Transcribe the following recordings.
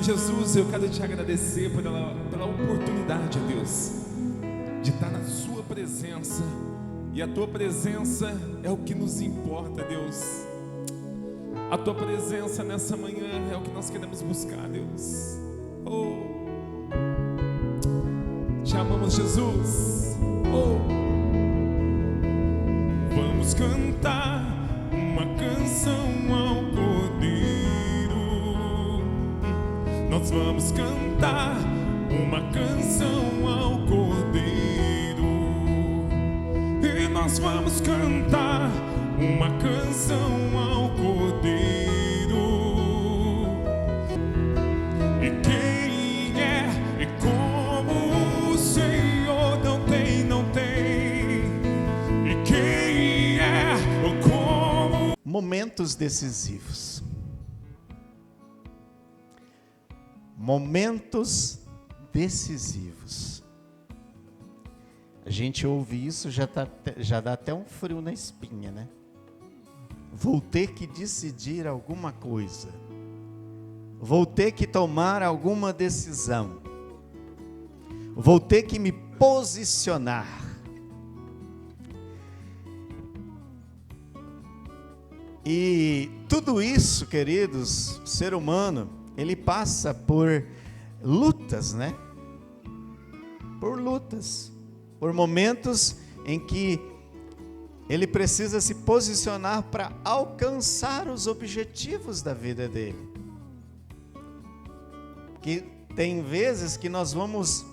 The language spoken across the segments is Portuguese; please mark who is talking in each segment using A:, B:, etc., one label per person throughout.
A: Jesus, eu quero te agradecer pela oportunidade, Deus, de estar na sua presença. E a tua presença é o que nos importa, Deus. A tua presença nessa manhã é o que nós queremos buscar, Deus. Oh, te amamos, Jesus. Oh, vamos cantar uma canção ao Cordeiro. Nós vamos cantar uma canção ao Cordeiro. E nós vamos cantar uma canção ao Cordeiro. E quem é e como o Senhor não tem, não tem. E quem é ou como...
B: Momentos decisivos. Momentos decisivos. A gente ouve isso, já dá até um frio na espinha, né? Vou ter que decidir alguma coisa. Vou ter que tomar alguma decisão. Vou ter que me posicionar. E tudo isso, queridos, o ser humano, ele passa por lutas, né? Por lutas, por momentos em que ele precisa se posicionar para alcançar os objetivos da vida dele. Que tem vezes que nós vamos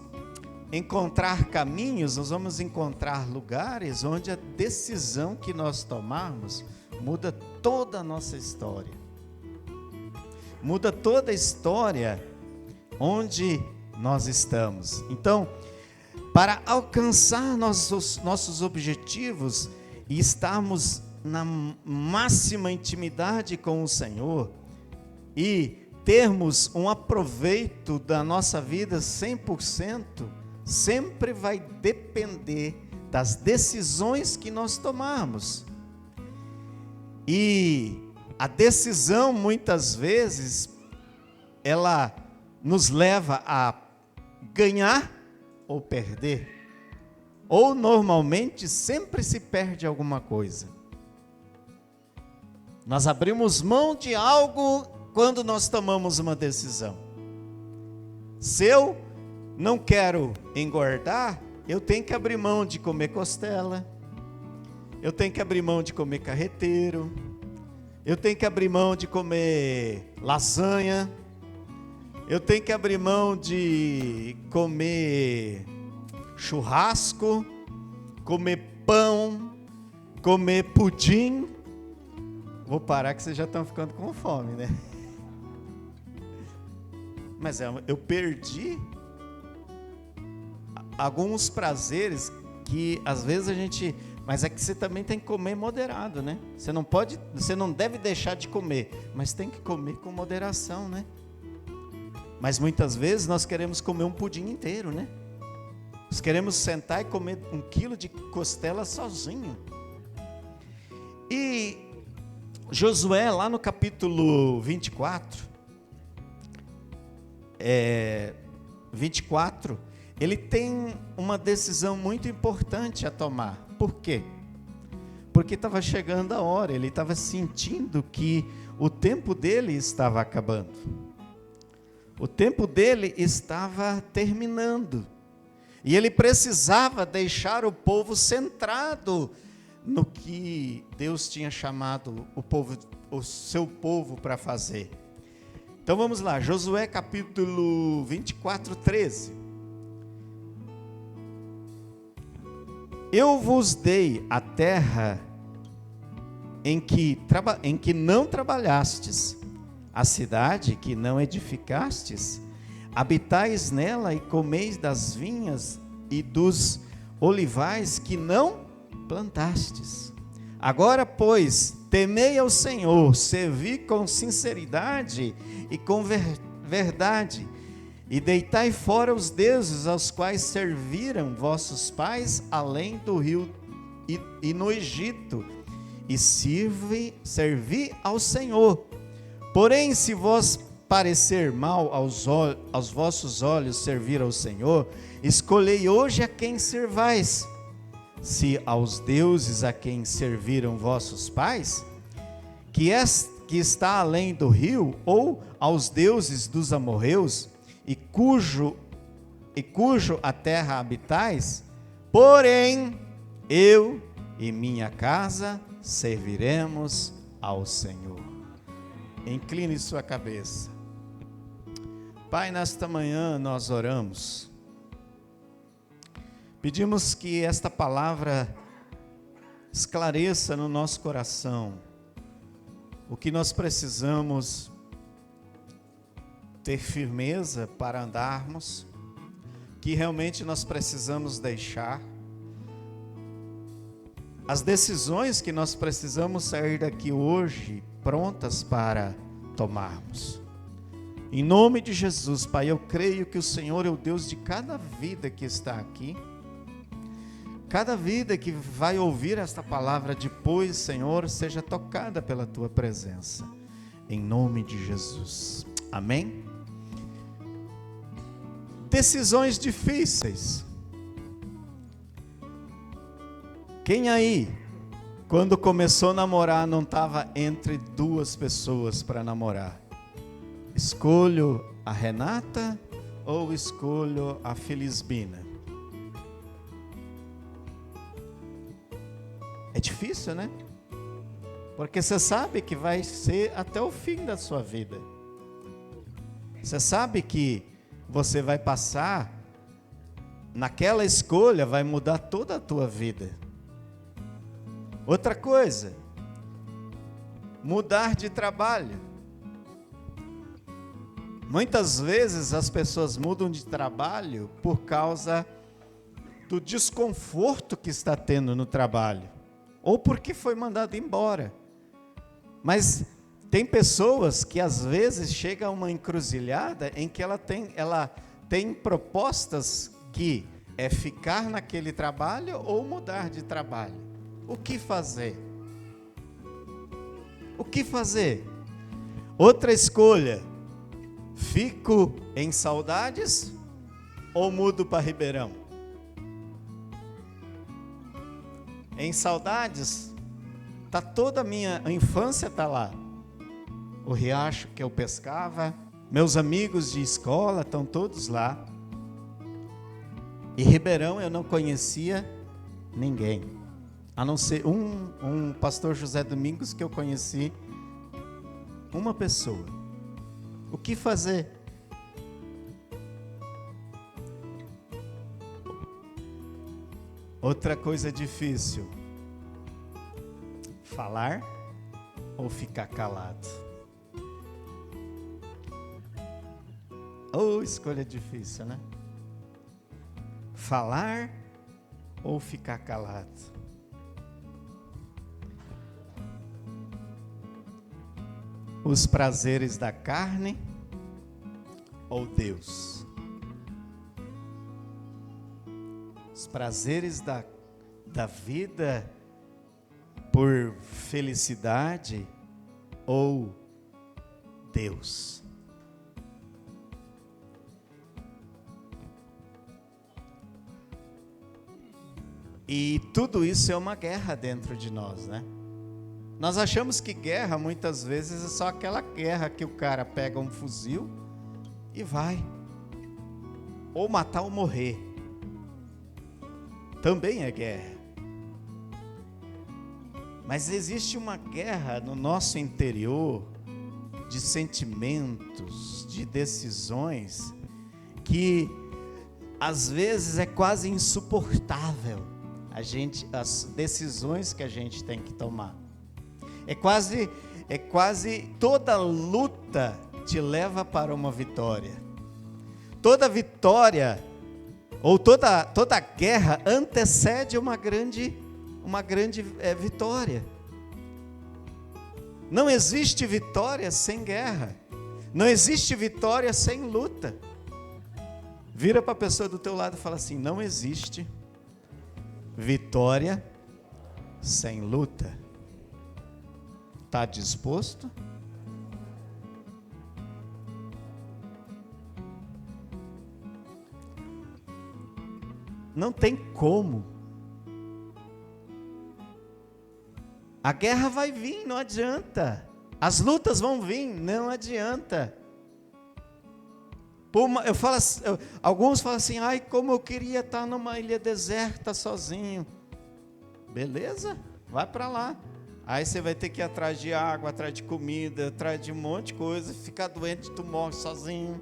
B: encontrar caminhos, nós vamos encontrar lugares onde a decisão que nós tomarmos muda toda a nossa história. Muda toda a história onde nós estamos. Então, para alcançar nossos objetivos e estarmos na máxima intimidade com o Senhor e termos um aproveito da nossa vida 100%, sempre vai depender das decisões que nós tomarmos. E a decisão, muitas vezes, ela nos leva a ganhar ou perder. Ou, normalmente, sempre se perde alguma coisa. Nós abrimos mão de algo quando nós tomamos uma decisão. Se eu não quero engordar, eu tenho que abrir mão de comer costela. Eu tenho que abrir mão de comer carreteiro. Eu tenho que abrir mão de comer lasanha. Eu tenho que abrir mão de comer churrasco, comer pão, comer pudim. Vou parar que vocês já estão ficando com fome, né? Mas eu perdi alguns prazeres que às vezes a gente... Mas é que você também tem que comer moderado, né? Você não deve deixar de comer, mas tem que comer com moderação, né? Mas muitas vezes nós queremos comer um pudim inteiro, né? Nós queremos sentar e comer 1 quilo de costela sozinho. E Josué, lá no capítulo 24, ele tem uma decisão muito importante a tomar. Por quê? Porque estava chegando a hora, ele estava sentindo que o tempo dele estava acabando. O tempo dele estava terminando. E ele precisava deixar o povo centrado no que Deus tinha chamado o seu povo para fazer. Então vamos lá, Josué capítulo 24, 13. Eu vos dei a terra em que não trabalhastes, a cidade que não edificastes, habitais nela e comeis das vinhas e dos olivais que não plantastes. Agora, pois, temei ao Senhor, servi com sinceridade e com verdade, e deitai fora os deuses aos quais serviram vossos pais além do rio e no Egito, e servi ao Senhor. Porém, se vós parecer mal aos vossos olhos servir ao Senhor, escolhei hoje a quem servais. Se aos deuses a quem serviram vossos pais, que está além do rio, ou aos deuses dos amorreus, e cujo a terra habitais, porém eu e minha casa serviremos ao Senhor. Incline sua cabeça. Pai, nesta manhã nós oramos. Pedimos que esta palavra esclareça no nosso coração o que nós precisamos ter firmeza para andarmos, que realmente nós precisamos deixar, as decisões que nós precisamos sair daqui hoje prontas para tomarmos. Em nome de Jesus, Pai, eu creio que o Senhor é o Deus de cada vida que está aqui, cada vida que vai ouvir esta palavra depois, Senhor, seja tocada pela Tua presença, em nome de Jesus, amém? Decisões difíceis. Quem aí, quando começou a namorar, não estava entre duas pessoas para namorar? Escolho a Renata ou escolho a Felisbina? É difícil, né? Porque você sabe que vai ser até o fim da sua vida. Você sabe que você vai passar, naquela escolha vai mudar toda a tua vida. Outra coisa, mudar de trabalho. Muitas vezes as pessoas mudam de trabalho por causa do desconforto que está tendo no trabalho, ou porque foi mandado embora. Mas tem pessoas que às vezes chegam a uma encruzilhada em que ela tem propostas que é ficar naquele trabalho ou mudar de trabalho. O que fazer? O que fazer? Outra escolha, fico em Saudades ou mudo para Ribeirão? Em Saudades, toda a minha infância está lá. O riacho que eu pescava, meus amigos de escola estão todos lá. E Ribeirão eu não conhecia ninguém, a não ser um pastor José Domingos que eu conheci, uma pessoa. O que fazer? Outra coisa difícil, falar ou ficar calado? Escolha difícil, né? Falar ou ficar calado? Os prazeres da carne ou Deus? Os prazeres da vida por felicidade ou Deus? E tudo isso é uma guerra dentro de nós, né? Nós achamos que guerra muitas vezes é só aquela guerra que o cara pega um fuzil e vai, ou matar ou morrer. Também é guerra. Mas existe uma guerra no nosso interior de sentimentos, de decisões, que às vezes é quase insuportável as decisões que a gente tem que tomar. É quase toda luta te leva para uma vitória. Toda vitória ou toda guerra antecede uma grande vitória. Não existe vitória sem guerra. Não existe vitória sem luta. Vira para a pessoa do teu lado e fala assim: não existe vitória sem luta. Está disposto? Não tem como. A guerra vai vir, não adianta. As lutas vão vir, não adianta. Alguns falam assim, ai, como eu queria estar numa ilha deserta sozinho. Beleza, vai para lá. Aí você vai ter que ir atrás de água, atrás de comida, atrás de um monte de coisa. Ficar doente, tu morre sozinho.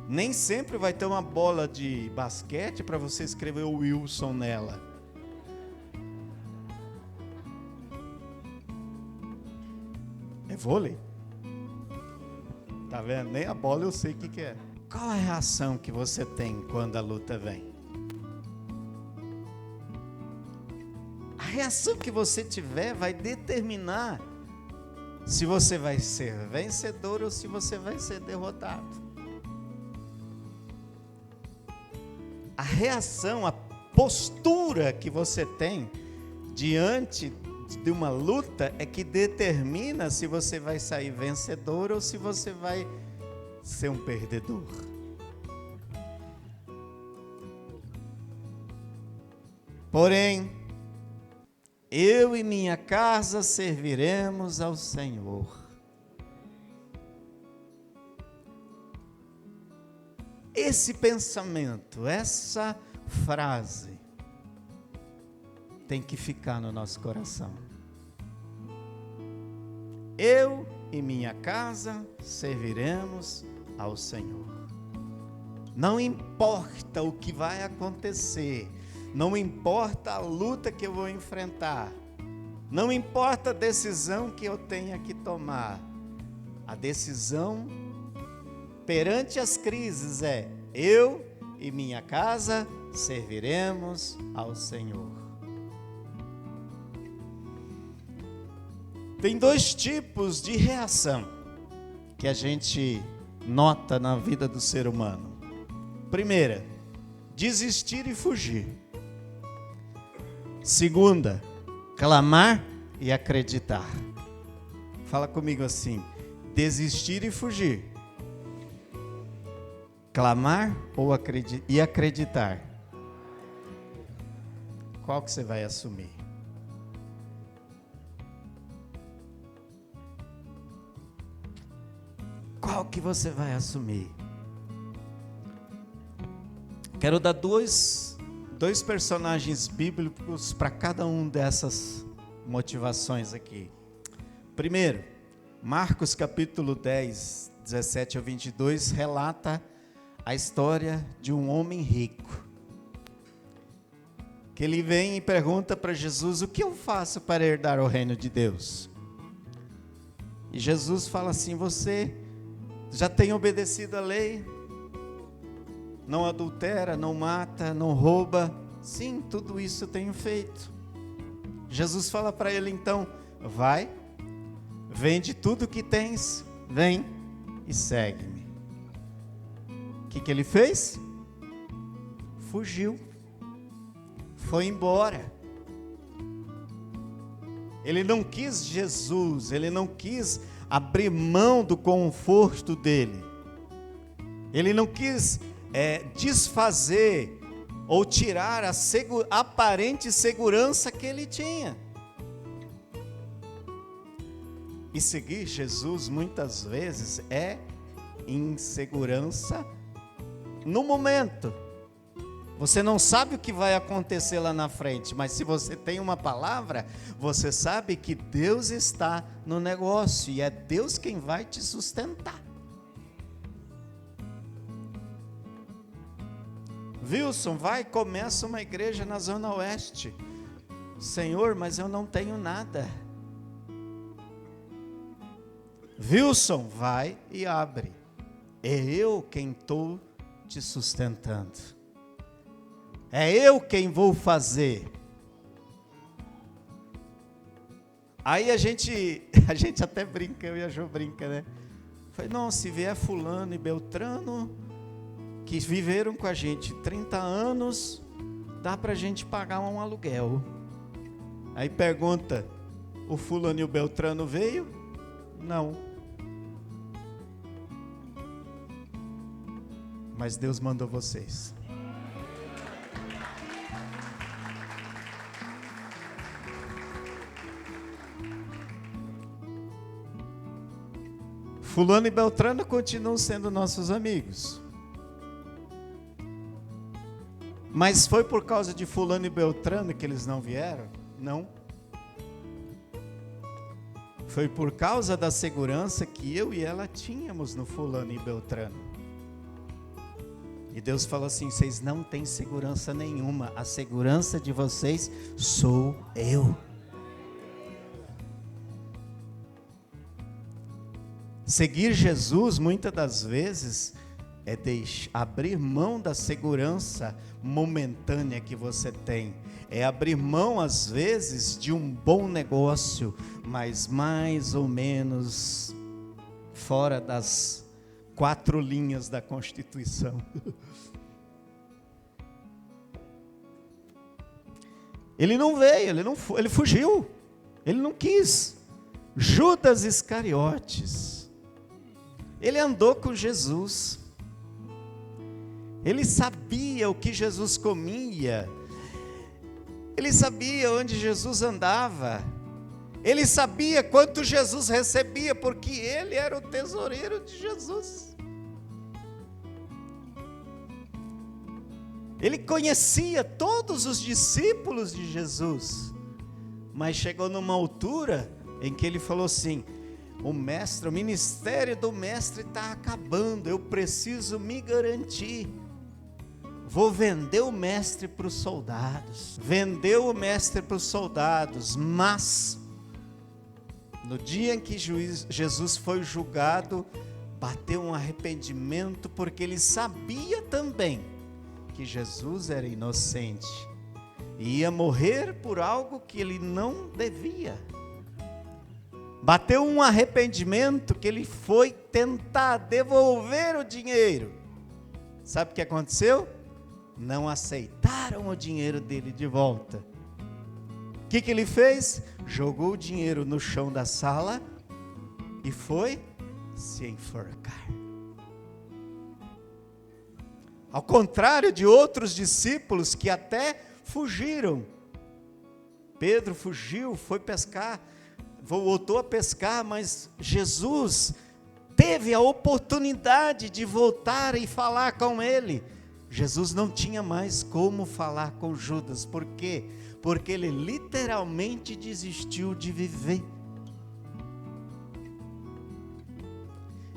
B: Nem sempre vai ter uma bola de basquete para você escrever o Wilson nela. É vôlei? Tá vendo? Nem a bola eu sei o que é. Qual é a reação que você tem quando a luta vem? A reação que você tiver vai determinar se você vai ser vencedor ou se você vai ser derrotado. A reação, a postura que você tem diante de uma luta é que determina se você vai sair vencedor ou se você vai ser um perdedor. Porém, eu e minha casa serviremos ao Senhor. Esse pensamento, essa frase, tem que ficar no nosso coração. Eu e minha casa serviremos ao Senhor. Não importa o que vai acontecer, não importa a luta que eu vou enfrentar, não importa a decisão que eu tenha que tomar, a decisão perante as crises é: eu e minha casa serviremos ao Senhor. Tem dois tipos de reação que a gente nota na vida do ser humano. Primeira, desistir e fugir. Segunda, clamar e acreditar. Fala comigo assim: desistir e fugir. Clamar e acreditar. Qual que você vai assumir? Qual que você vai assumir? Quero dar dois personagens bíblicos para cada um dessas motivações aqui. Primeiro, Marcos capítulo 10, 17 ao 22, relata a história de um homem rico. Que ele vem e pergunta para Jesus: o que eu faço para herdar o reino de Deus? E Jesus fala assim: você já tem obedecido a lei? Não adultera, não mata, não rouba? Sim, tudo isso eu tenho feito. Jesus fala para ele então: vai, vende tudo que tens, vem e segue-me. O que ele fez? Fugiu, foi embora. Ele não quis Jesus, ele não quis abrir mão do conforto dele. Ele não quis desfazer ou tirar a aparente segurança que ele tinha. E seguir Jesus muitas vezes é insegurança no momento. Você não sabe o que vai acontecer lá na frente, mas se você tem uma palavra, você sabe que Deus está no negócio e é Deus quem vai te sustentar. Wilson, vai, começa uma igreja na Zona Oeste. Senhor, mas eu não tenho nada. Wilson, vai e abre. É eu quem estou te sustentando. É eu quem vou fazer. Aí a gente até brinca, eu e a Jo brinca, né? Falei, não, se vier fulano e Beltrano, que viveram com a gente 30 anos, dá pra gente pagar um aluguel. Aí pergunta, o fulano e o Beltrano veio? Não. mas Deus mandou vocês. Fulano e Beltrano continuam sendo nossos amigos. Mas foi por causa de Fulano e Beltrano que eles não vieram? Não. Foi por causa da segurança que eu e ela tínhamos no Fulano e Beltrano. E Deus falou assim: vocês não têm segurança nenhuma, a segurança de vocês sou eu. Seguir Jesus, muitas das vezes, é abrir mão da segurança momentânea que você tem. É abrir mão, às vezes, de um bom negócio, mas mais ou menos fora das 4 linhas da Constituição. Ele não veio, ele fugiu, ele não quis. Judas Iscariotes, ele andou com Jesus, ele sabia o que Jesus comia, ele sabia onde Jesus andava, ele sabia quanto Jesus recebia, porque ele era o tesoureiro de Jesus. Ele conhecia todos os discípulos de Jesus, mas chegou numa altura em que ele falou assim: o ministério do mestre está acabando, eu preciso me garantir. Vou vender o mestre para os soldados. Vendeu o mestre para os soldados, mas no dia em que Jesus foi julgado, bateu um arrependimento, porque ele sabia também que Jesus era inocente e ia morrer por algo que ele não devia. Bateu um arrependimento que ele foi tentar devolver o dinheiro. Sabe o que aconteceu? Não aceitaram o dinheiro dele de volta. O que ele fez? Jogou o dinheiro no chão da sala e foi se enforcar. Ao contrário de outros discípulos que até fugiram. Pedro fugiu, foi pescar, voltou a pescar, mas Jesus teve a oportunidade de voltar e falar com ele. Jesus não tinha mais como falar com Judas. Por quê? Porque ele literalmente desistiu de viver.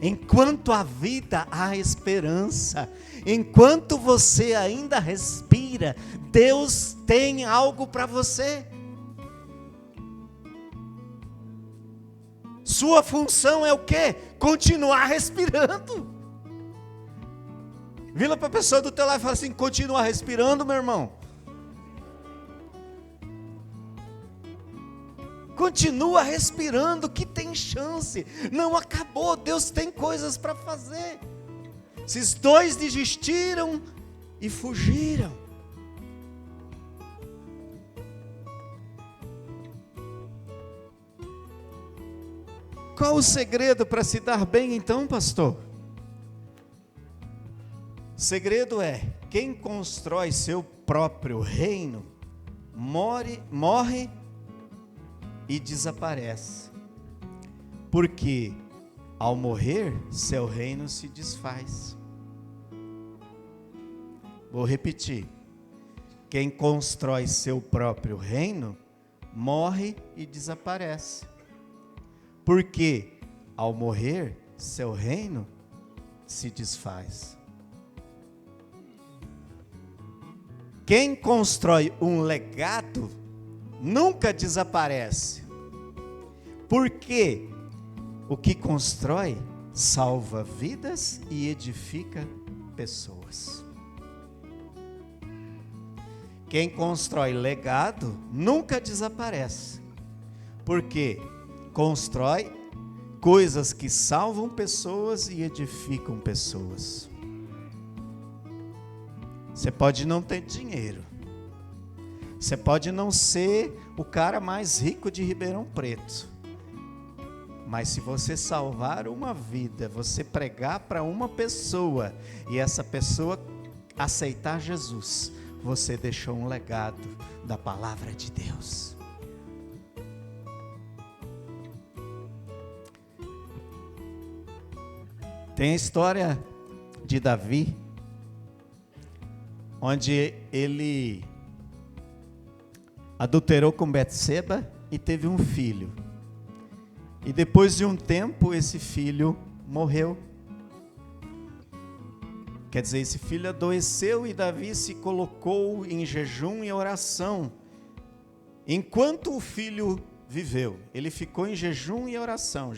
B: Enquanto há vida, há esperança. Enquanto você ainda respira, Deus tem algo para você. Sua função é o quê? Continuar respirando. Vira para a pessoa do teu lado e fala assim: continua respirando, meu irmão. Continua respirando, que tem chance. Não acabou, Deus tem coisas para fazer. Esses 2 desistiram e fugiram. Qual o segredo para se dar bem então, pastor? O segredo é: quem constrói seu próprio reino, morre e desaparece. Porque ao morrer, seu reino se desfaz. Vou repetir: quem constrói seu próprio reino, morre e desaparece. Porque ao morrer, seu reino se desfaz. Quem constrói um legado nunca desaparece. Porque o que constrói salva vidas e edifica pessoas. Quem constrói legado nunca desaparece. Porque constrói coisas que salvam pessoas e edificam pessoas. Você pode não ter dinheiro. Você pode não ser o cara mais rico de Ribeirão Preto. Mas se você salvar uma vida, você pregar para uma pessoa e essa pessoa aceitar Jesus, você deixou um legado da palavra de Deus. Tem a história de Davi, onde ele adulterou com Betseba e teve um filho. E depois de um tempo, esse filho morreu. Quer dizer, esse filho adoeceu e Davi se colocou em jejum e oração. Enquanto o filho viveu, ele ficou em jejum e oração,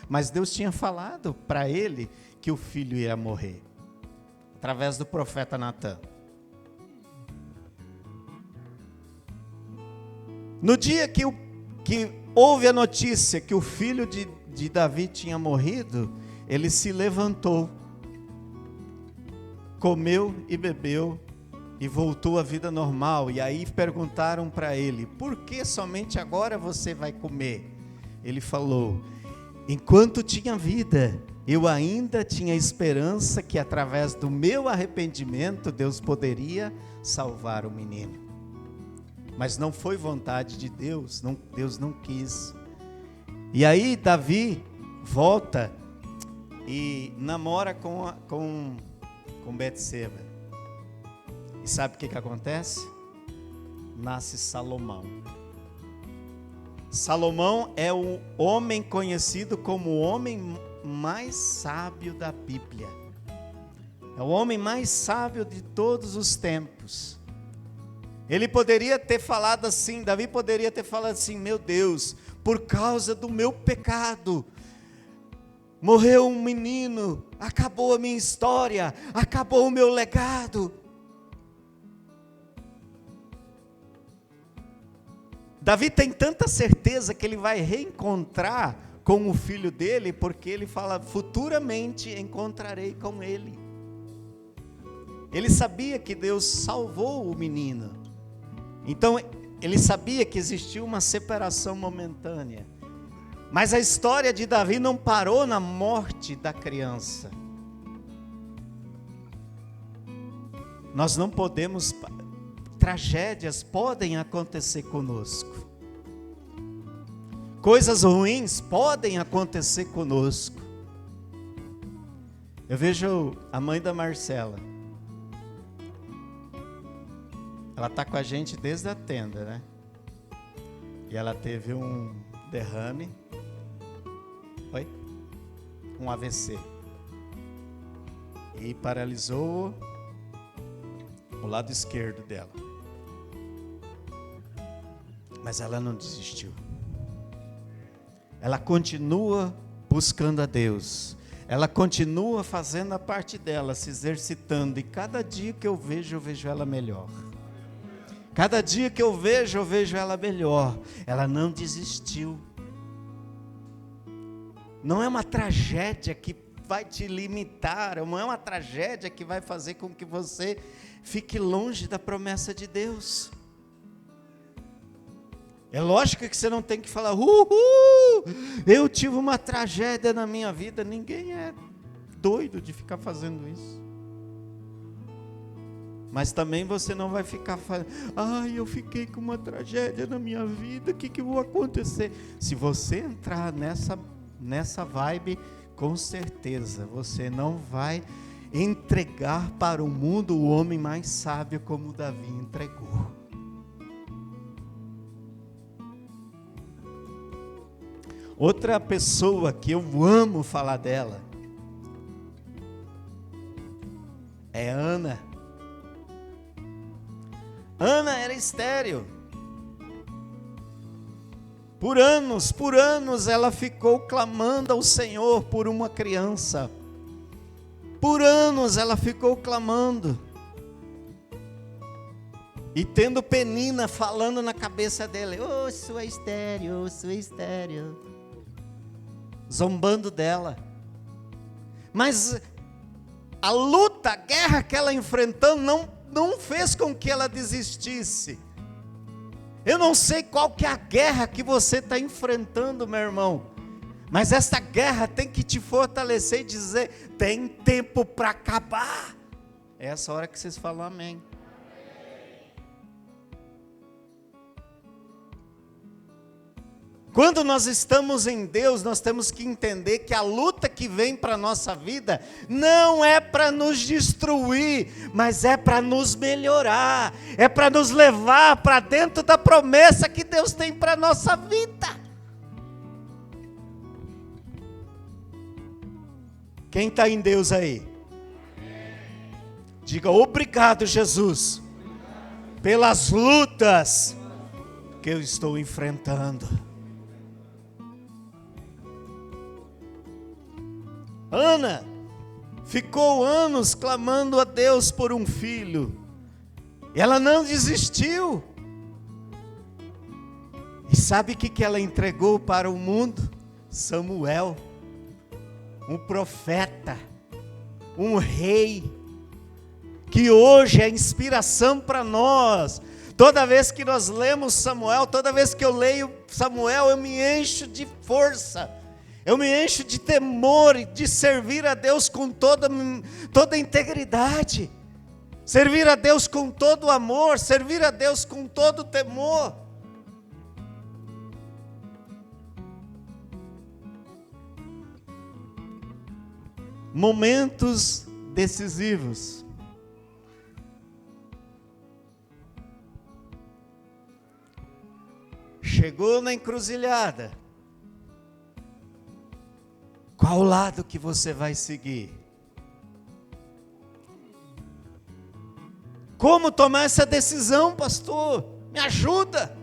B: mas Deus tinha falado para ele que o filho ia morrer, através do profeta Natã. No dia que houve a notícia que o filho de Davi tinha morrido, ele se levantou, comeu e bebeu, e voltou à vida normal. E aí perguntaram para ele: por que somente agora você vai comer? Ele falou: enquanto tinha vida, eu ainda tinha esperança que através do meu arrependimento Deus poderia salvar o menino. Mas não foi vontade de Deus, Deus não quis. E aí Davi volta e namora com Betseba. E sabe o que acontece? Nasce Salomão. Salomão é o homem conhecido como o homem mais sábio da Bíblia. É o homem mais sábio de todos os tempos. Ele poderia ter falado assim, Davi poderia ter falado assim: meu Deus, por causa do meu pecado, morreu um menino, acabou a minha história, acabou o meu legado. Davi tem tanta certeza que ele vai reencontrar com o filho dele, porque ele fala: futuramente encontrarei com ele. Ele sabia que Deus salvou o menino, então ele sabia que existia uma separação momentânea, mas a história de Davi não parou na morte da criança. Nós não podemos, tragédias podem acontecer conosco, coisas ruins podem acontecer conosco. Eu vejo a mãe da Marcela, ela está com a gente desde a tenda, né? E ela teve um derrame, um AVC, e paralisou o lado esquerdo dela. Mas ela não desistiu. Ela continua buscando a Deus. Ela continua fazendo a parte dela, se exercitando. E cada dia que eu vejo ela melhor. Cada dia que eu vejo ela melhor. Ela não desistiu. Não é uma tragédia que vai te limitar. Não é uma tragédia que vai fazer com que você fique longe da promessa de Deus. É lógico que você não tem que falar: eu tive uma tragédia na minha vida. Ninguém é doido de ficar fazendo isso. Mas também você não vai ficar falando: eu fiquei com uma tragédia na minha vida, o que vai acontecer? Se você entrar nessa vibe, com certeza você não vai entregar para o mundo o homem mais sábio como Davi entregou. Outra pessoa que eu amo falar dela é Ana. Ana era estéril. Por anos ela ficou clamando ao Senhor por uma criança. Por anos ela ficou clamando. E tendo Penina falando na cabeça dela: sua estéril, zombando dela. Mas a luta, a guerra que ela enfrentando não fez com que ela desistisse. Eu não sei qual que é a guerra que você está enfrentando, meu irmão. Mas esta guerra tem que te fortalecer e dizer: tem tempo para acabar. É essa hora que vocês falam amém. Quando nós estamos em Deus, nós temos que entender que a luta que vem para a nossa vida não é para nos destruir, mas é para nos melhorar, é para nos levar para dentro da promessa que Deus tem para a nossa vida. Quem está em Deus aí? Diga: obrigado, Jesus, pelas lutas que eu estou enfrentando. Ana ficou anos clamando a Deus por um filho. Ela não desistiu. E sabe o que ela entregou para o mundo? Samuel, um profeta, um rei, que hoje é inspiração para nós. Toda vez que nós lemos Samuel, toda vez que eu leio Samuel, eu me encho de força. Eu me encho de temor e de servir a Deus com toda integridade. Servir a Deus com todo amor, servir a Deus com todo temor. Momentos decisivos. Chegou na encruzilhada. Qual lado que você vai seguir? Como tomar essa decisão, pastor? Me ajuda.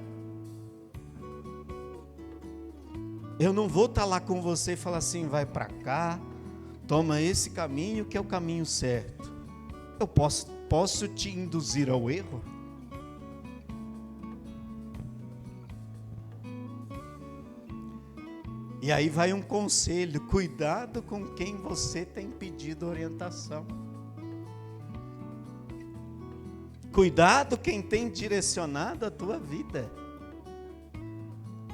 B: Eu não vou estar lá com você e falar assim: vai para cá, toma esse caminho que é o caminho certo. Eu posso te induzir ao erro? E aí vai um conselho: cuidado com quem você tem pedido orientação. Cuidado quem tem direcionado a tua vida.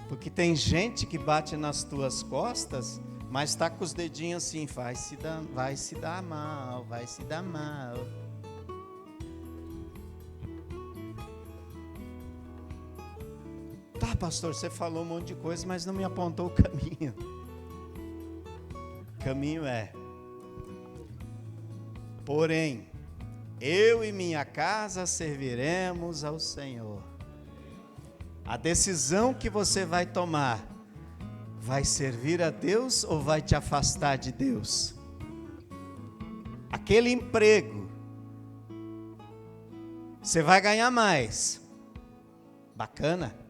B: Porque tem gente que bate nas tuas costas, mas está com os dedinhos assim: vai se dar mal, vai se dar mal. Tá, pastor, você falou um monte de coisa, mas não me apontou o caminho. O caminho é: porém, eu e minha casa serviremos ao Senhor. A decisão que você vai tomar, vai servir a Deus ou vai te afastar de Deus? Aquele emprego, você vai ganhar mais, bacana.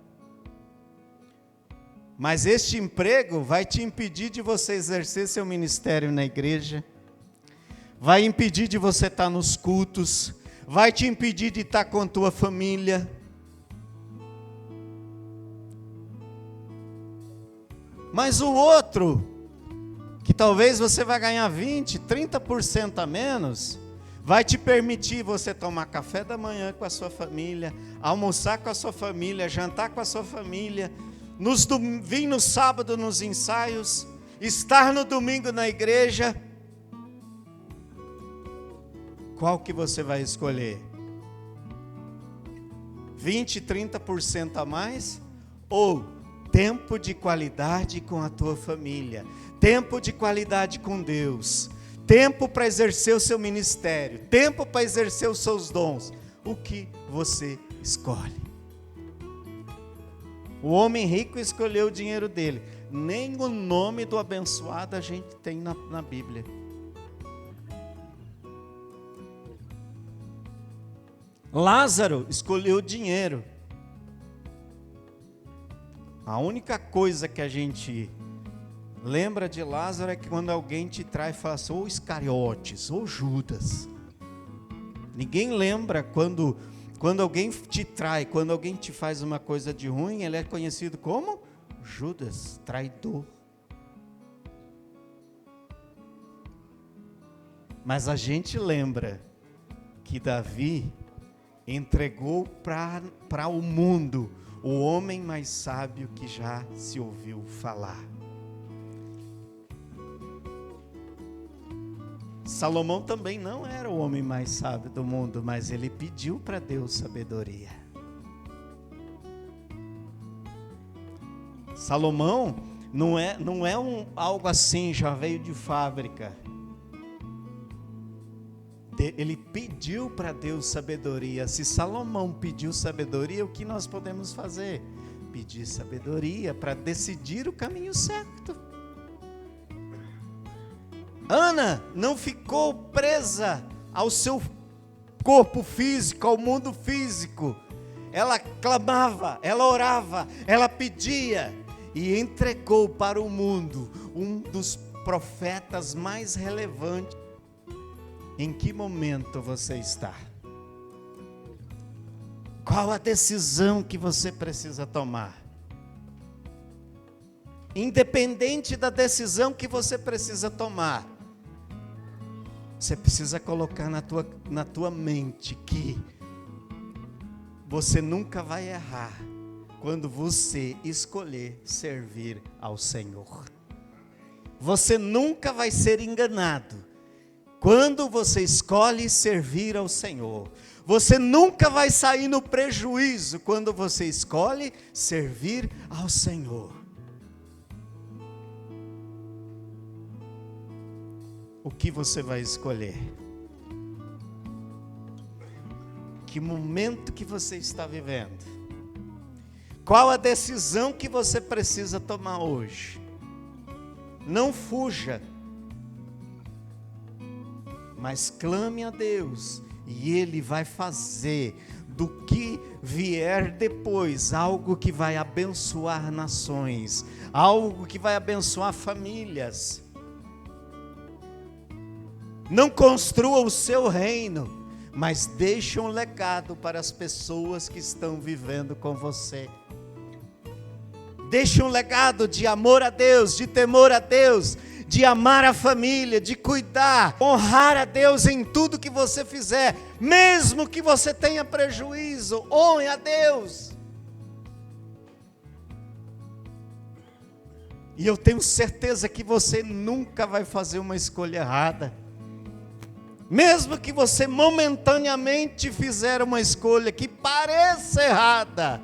B: Mas este emprego vai te impedir de você exercer seu ministério na igreja, vai impedir de você estar nos cultos, vai te impedir de estar com a tua família. Mas o outro, que talvez você vai ganhar 20%, 30% a menos, vai te permitir você tomar café da manhã com a sua família, almoçar com a sua família, jantar com a sua família, vir no sábado nos ensaios, estar no domingo na igreja. Qual que você vai escolher? 20%, 30% a mais? Ou tempo de qualidade com a tua família, tempo de qualidade com Deus, tempo para exercer o seu ministério, tempo para exercer os seus dons? O que você escolhe? O homem rico escolheu o dinheiro dele. Nem o nome do abençoado a gente tem na Bíblia. Lázaro escolheu o dinheiro. A única coisa que a gente lembra de Lázaro é que quando alguém te trai e fala assim: ou Iscariotes, ou Judas. Ninguém lembra quando alguém te trai, quando alguém te faz uma coisa de ruim, ele é conhecido como Judas, traidor. Mas a gente lembra que Davi entregou para o mundo o homem mais sábio que já se ouviu falar. Salomão também não era o homem mais sábio do mundo, mas ele pediu para Deus sabedoria. Salomão não é algo assim, já veio de fábrica. Ele pediu para Deus sabedoria. Se Salomão pediu sabedoria, o que nós podemos fazer? Pedir sabedoria para decidir o caminho certo. Ana não ficou presa ao seu corpo físico, ao mundo físico. Ela clamava, ela orava, ela pedia e entregou para o mundo um dos profetas mais relevantes. Em que momento você está? Qual a decisão que você precisa tomar? Independente da decisão que você precisa tomar, você precisa colocar na tua mente que você nunca vai errar quando você escolher servir ao Senhor. Você nunca vai ser enganado quando você escolhe servir ao Senhor. Você nunca vai sair no prejuízo quando você escolhe servir ao Senhor. O que você vai escolher? Que momento que você está vivendo? Qual a decisão que você precisa tomar hoje? Não fuja, mas clame a Deus e Ele vai fazer do que vier depois algo que vai abençoar nações, algo que vai abençoar famílias. Não construa o seu reino, mas deixe um legado para as pessoas que estão vivendo com você. Deixe um legado de amor a Deus, de temor a Deus, de amar a família, de cuidar, honrar a Deus em tudo que você fizer, mesmo que você tenha prejuízo, honre a Deus. E eu tenho certeza que você nunca vai fazer uma escolha errada. Mesmo que você momentaneamente fizer uma escolha que pareça errada,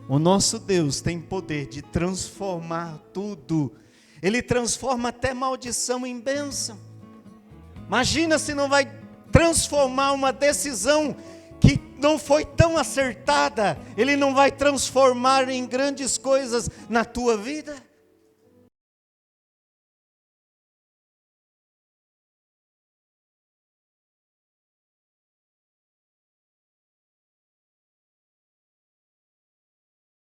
B: o nosso Deus tem poder de transformar tudo. Ele transforma até maldição em bênção. Imagina se não vai transformar uma decisão que não foi tão acertada. Ele não vai transformar em grandes coisas na tua vida.